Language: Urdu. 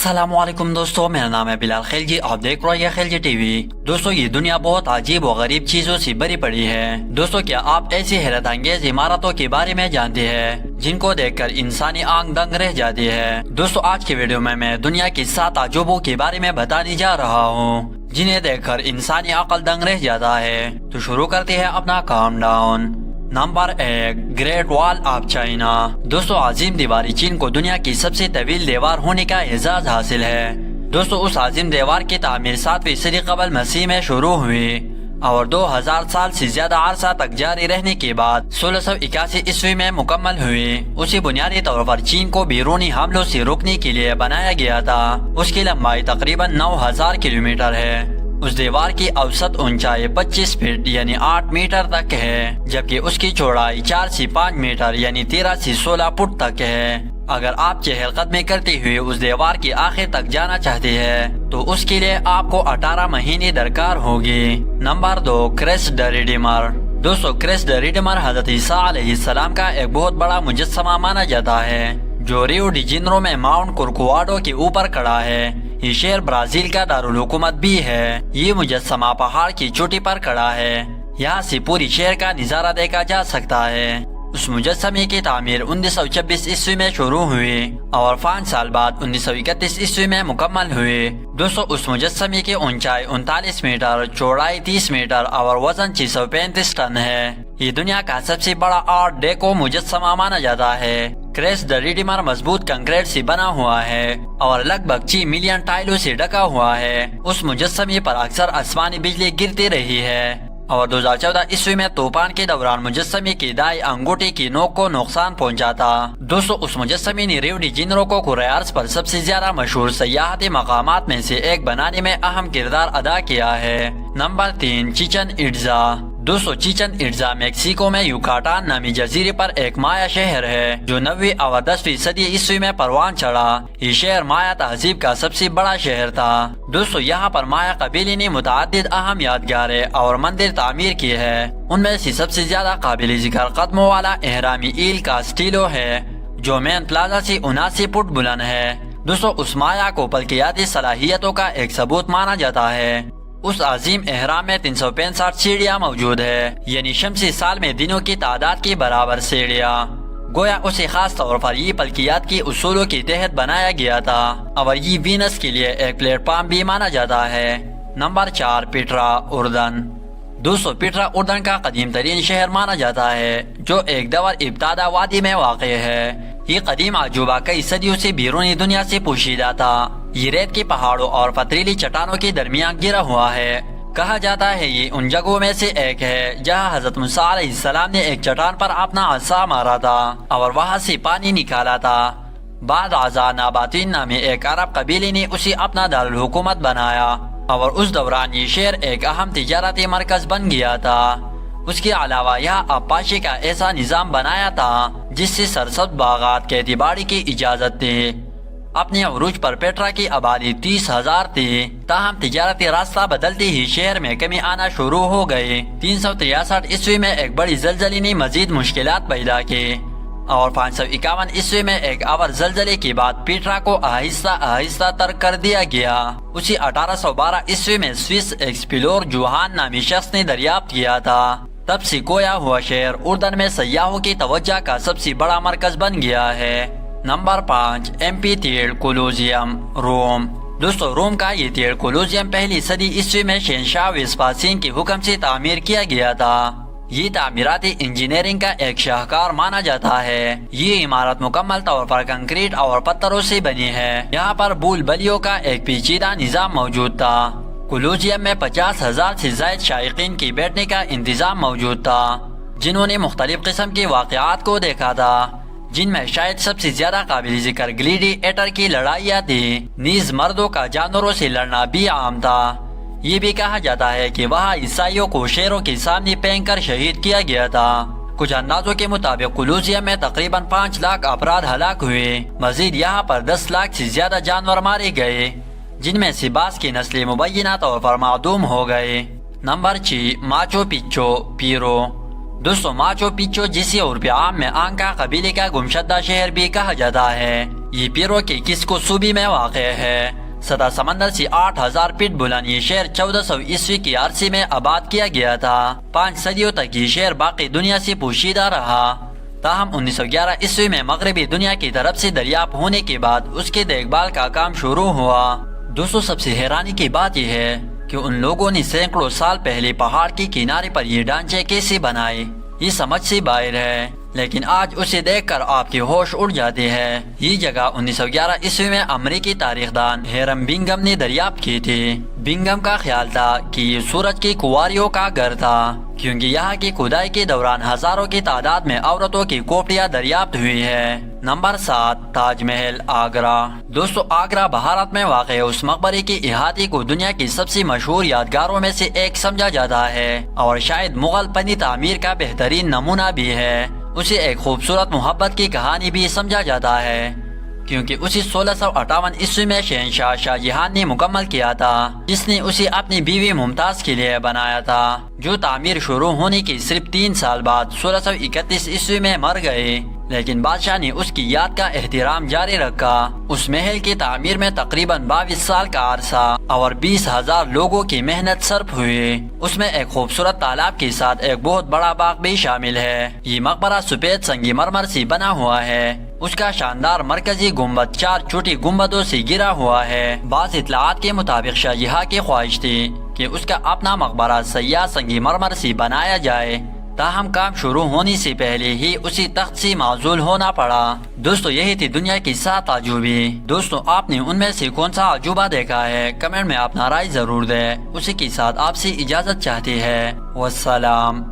السلام علیکم دوستو، میرا نام ہے بلال خلجی، آپ دیکھ رہے ہیں خلجی ٹی وی۔ دوستو یہ دنیا بہت عجیب و غریب چیزوں سے بھری پڑی ہے۔ دوستو کیا آپ ایسی حیرت انگیز عمارتوں کے بارے میں جانتے ہیں جن کو دیکھ کر انسانی آنکھ دنگ رہ جاتی ہے؟ دوستو آج کی ویڈیو میں دنیا کی 7 عجوبوں کے بارے میں بتانے جا رہا ہوں جنہیں دیکھ کر انسانی عقل دنگ رہ جاتا ہے۔ تو شروع کرتے ہیں اپنا کام ڈاؤن۔ نمبر 1، گریٹ وال آف چائنا۔ دوستو عظیم دیواری چین کو دنیا کی سب سے طویل دیوار ہونے کا اعزاز حاصل ہے۔ دوستو اس عظیم دیوار کی تعمیر 7ویں صدی قبل مسیح میں شروع ہوئی اور 2000 سال سے زیادہ عرصہ تک جاری رہنے کے بعد 1681 عیسوی میں مکمل ہوئی۔ اسے بنیادی طور پر چین کو بیرونی حملوں سے روکنے کے لیے بنایا گیا تھا۔ اس کی لمبائی تقریباً 9000 کلومیٹر ہے۔ اس دیوار کی اوسط اونچائی 25 فٹ یعنی 8 میٹر تک ہے، جبکہ اس کی چوڑائی 4 سے 5 میٹر یعنی 13 سے 16 فٹ تک ہے۔ اگر آپ چہل قدمی کرتے ہوئے اس دیوار کی آخر تک جانا چاہتے ہیں تو اس کے لیے آپ کو 18 مہینے درکار ہوگی۔ نمبر 2، کرسٹ دی ریڈیمر۔ دوستو کرسٹ دی ریڈیمر حضرت عیسیٰ علیہ السلام کا ایک بہت بڑا مجسمہ مانا جاتا ہے جو ریو ڈی جنیرو میں ماؤنٹ کورکوواڈو کے اوپر کھڑا ہے۔ یہ شہر برازیل کا دارالحکومت بھی ہے۔ یہ مجسمہ پہاڑ کی چوٹی پر کھڑا ہے، یہاں سے پوری شہر کا نظارہ دیکھا جا سکتا ہے۔ اس مجسمے کی تعمیر 1926 عیسوی میں شروع ہوئی اور 5 سال بعد 1931 عیسوی میں مکمل ہوئی۔ دوستو اس مجسمے کی اونچائی 39 میٹر، چوڑائی 30 میٹر اور وزن 635 ٹن ہے۔ یہ دنیا کا سب سے بڑا آرٹ ڈیکو مجسمہ مانا جاتا ہے۔ کرسٹ دی ریڈیمر مضبوط کنکریٹ سے بنا ہوا ہے اور لگ بھگ 6 ملین ٹائلوں سے ڈھکا ہوا ہے۔ اس مجسمے پر اکثر آسمانی بجلی گرتی رہی ہے اور 2014 عیسوی میں طوفان کے دوران مجسمے کی دائیں انگوٹھی کی نوک کو نقصان پہنچا تھا۔ دوستو اس مجسمے نے ریو ڈی جنیرو کو کرۂ ارض پر سب سے زیادہ مشہور سیاحتی مقامات میں سے ایک بنانے میں اہم کردار ادا کیا ہے۔ نمبر 3، چیچن اٹزا۔ دوستو چیچن اٹزا میکسیکو میں یوکاٹان نامی جزیرے پر ایک مایا شہر ہے جو 9ویں اور 10ویں صدی عیسوی میں پروان چڑھا۔ یہ شہر مایا تہذیب کا سب سے بڑا شہر تھا۔ دوستو یہاں پر مایا قبیلے نے متعدد اہم یادگاریں اور مندر تعمیر کیے ہیں۔ ان میں سے سب سے زیادہ قابل ذکر قدموں والا اہرامی ایل کاسٹیلو ہے جو مین پلازا سے 79 فٹ بلند ہے۔ دوستو اس مایا کو فلکیاتی صلاحیتوں کا ایک ثبوت مانا جاتا ہے۔ اس عظیم اہرام میں 365 سیڑھیاں موجود ہے، یعنی شمسی سال میں دنوں کی تعداد کے برابر سیڑھیاں۔ گویا اسے خاص طور پر یہ فلکیات کے اصولوں کے تحت بنایا گیا تھا اور یہ وینس کے لیے ایک پلیٹ فارم بھی مانا جاتا ہے۔ نمبر 4، پیٹرا، اردن۔ دوستو پیٹرا اردن کا قدیم ترین شہر مانا جاتا ہے جو ایک دور ابتدا وادی میں واقع ہے۔ یہ قدیم عجوبہ کئی صدیوں سے بیرونی دنیا سے پوشیدہ تھا۔ یہ ریت کے پہاڑوں اور پتریلی چٹانوں کے درمیان گرا ہوا ہے۔ کہا جاتا ہے یہ ان جگہوں میں سے ایک ہے جہاں حضرت موسیٰ علیہ السلام نے ایک چٹان پر اپنا عصا مارا تھا اور وہاں سے پانی نکالا تھا۔ بعد ازاں ناباتین نامی ایک عرب قبیلے نے اسے اپنا دارالحکومت بنایا اور اس دوران یہ شہر ایک اہم تجارتی مرکز بن گیا تھا۔ اس کے علاوہ یہاں آبپاشی کا ایسا نظام بنایا تھا جس سے سرسبز باغات کھیتی باڑی کی اجازت تھی۔ اپنے عروج پر پیٹرا کی آبادی 30,000 تھی، تاہم تجارتی راستہ بدلتے ہی شہر میں کمی آنا شروع ہو گئی۔ 363 عیسوی میں ایک بڑی زلزلے نے مزید مشکلات پیدا کی اور 551 عیسوی میں ایک اور زلزلے کے بعد پیٹرا کو آہستہ آہستہ ترک کر دیا گیا۔ اسی 1812 عیسوی میں سوئس ایکسپلور جوہان نامی شخص نے دریافت کیا تھا۔ تب سے کھویا ہوا شہر اردن میں سیاحوں کی توجہ کا سب سے بڑا مرکز بن گیا ہے۔ نمبر 5، ایمپی تھیٹر کولوزیم، روم۔ دوستو روم کا یہ تھیٹر کولوزیم پہلی صدی عیسوی میں شہنشاہ ویسپاسین کے حکم سے تعمیر کیا گیا تھا۔ یہ تعمیراتی انجینئرنگ کا ایک شاہکار مانا جاتا ہے۔ یہ عمارت مکمل طور پر کنکریٹ اور پتھروں سے بنی ہے۔ یہاں پر بول بلیوں کا ایک پیچیدہ نظام موجود تھا۔ کولوزیم میں 50,000 سے زائد شائقین کے بیٹھنے کا انتظام موجود تھا جنہوں نے مختلف قسم کے واقعات کو دیکھا تھا، جن میں شاید سب سے زیادہ قابل ذکر گلیڈی ایٹر کی لڑائیاں تھیں۔ نیز مردوں کا جانوروں سے لڑنا بھی عام تھا۔ یہ بھی کہا جاتا ہے کہ وہاں عیسائیوں کو شیروں کے سامنے پھینک کر شہید کیا گیا تھا۔ کچھ اندازوں کے مطابق کولوزیم میں تقریباً 5 لاکھ افراد ہلاک ہوئے۔ مزید یہاں پر 10 لاکھ سے زیادہ جانور مارے گئے، جن میں سے بعض کی نسلیں مبینہ طور پر معدوم ہو گئے۔ نمبر 6، ماچو پچو، پیرو۔ دوستو ماچو پچو جسے عرف عام میں آنکا قبیلے کا گمشدہ شہر بھی کہا جاتا ہے، یہ پیرو کے کسکو صوبے میں واقع ہے۔ سطح سمندر سے 8000 فٹ بلند یہ شہر 1400 عیسوی کی عرصے میں آباد کیا گیا تھا۔ 5 صدیوں تک یہ شہر باقی دنیا سے پوشیدہ رہا، تاہم 1911 عیسوی میں مغربی دنیا کی طرف سے دریافت ہونے کے بعد اس کی دیکھ بھال کا کام شروع ہوا۔ دوستو سب سے حیرانی کی بات یہ ہے کہ ان لوگوں نے سینکڑوں سال پہلے پہاڑ کے کنارے پر یہ ڈھانچے کیسے بنائے، یہ سمجھ سے باہر ہے، لیکن آج اسے دیکھ کر آپ کی ہوش اڑ جاتی ہے۔ یہ جگہ 1911 عیسوی میں امریکی تاریخ دان ہیرم بنگم نے دریافت کی تھی۔ بنگم کا خیال تھا کہ یہ سورج کی کنواریوں کا گھر تھا، کیونکہ یہاں کی کھدائی کے دوران ہزاروں کی تعداد میں عورتوں کی کھوپڑیاں دریافت ہوئی ہے۔ نمبر 7، تاج محل، آگرہ۔ دوستو آگرہ بھارت میں واقع اس مقبرے کی احاطے کو دنیا کی سب سے مشہور یادگاروں میں سے ایک سمجھا جاتا ہے، اور شاید مغل فنی تعمیر کا بہترین نمونہ بھی ہے۔ اسے ایک خوبصورت محبت کی کہانی بھی سمجھا جاتا ہے، کیونکہ اسے 1658 عیسوی میں شہنشاہ شاہ جہان نے مکمل کیا تھا، جس نے اسے اپنی بیوی ممتاز کے لیے بنایا تھا، جو تعمیر شروع ہونے کے صرف 3 سال بعد 1631 عیسوی میں مر گئے، لیکن بادشاہ نے اس کی یاد کا احترام جاری رکھا۔ اس محل کی تعمیر میں تقریباً 22 سال کا عرصہ اور 20,000 لوگوں کی محنت صرف ہوئی۔ اس میں ایک خوبصورت تالاب کے ساتھ ایک بہت بڑا باغ بھی شامل ہے۔ یہ مقبرہ سفید سنگ مرمر سے بنا ہوا ہے۔ اس کا شاندار مرکزی گنبد 4 چھوٹی گنبدوں سے گرا ہوا ہے۔ بعض اطلاعات کے مطابق شاہ جہاں کی خواہش تھی کہ اس کا اپنا مقبرہ سیاہ سنگ مرمر سے بنایا جائے، تاہم کام شروع ہونے سے پہلے ہی اسی تخت سے معزول ہونا پڑا۔ دوستو یہی تھی دنیا کی 7 عجوبے۔ دوستو آپ نے ان میں سے کون سا عجوبہ دیکھا ہے؟ کمنٹ میں اپنا رائے ضرور دیں۔ اسی کے ساتھ آپ سے اجازت چاہتے ہیں۔ والسلام۔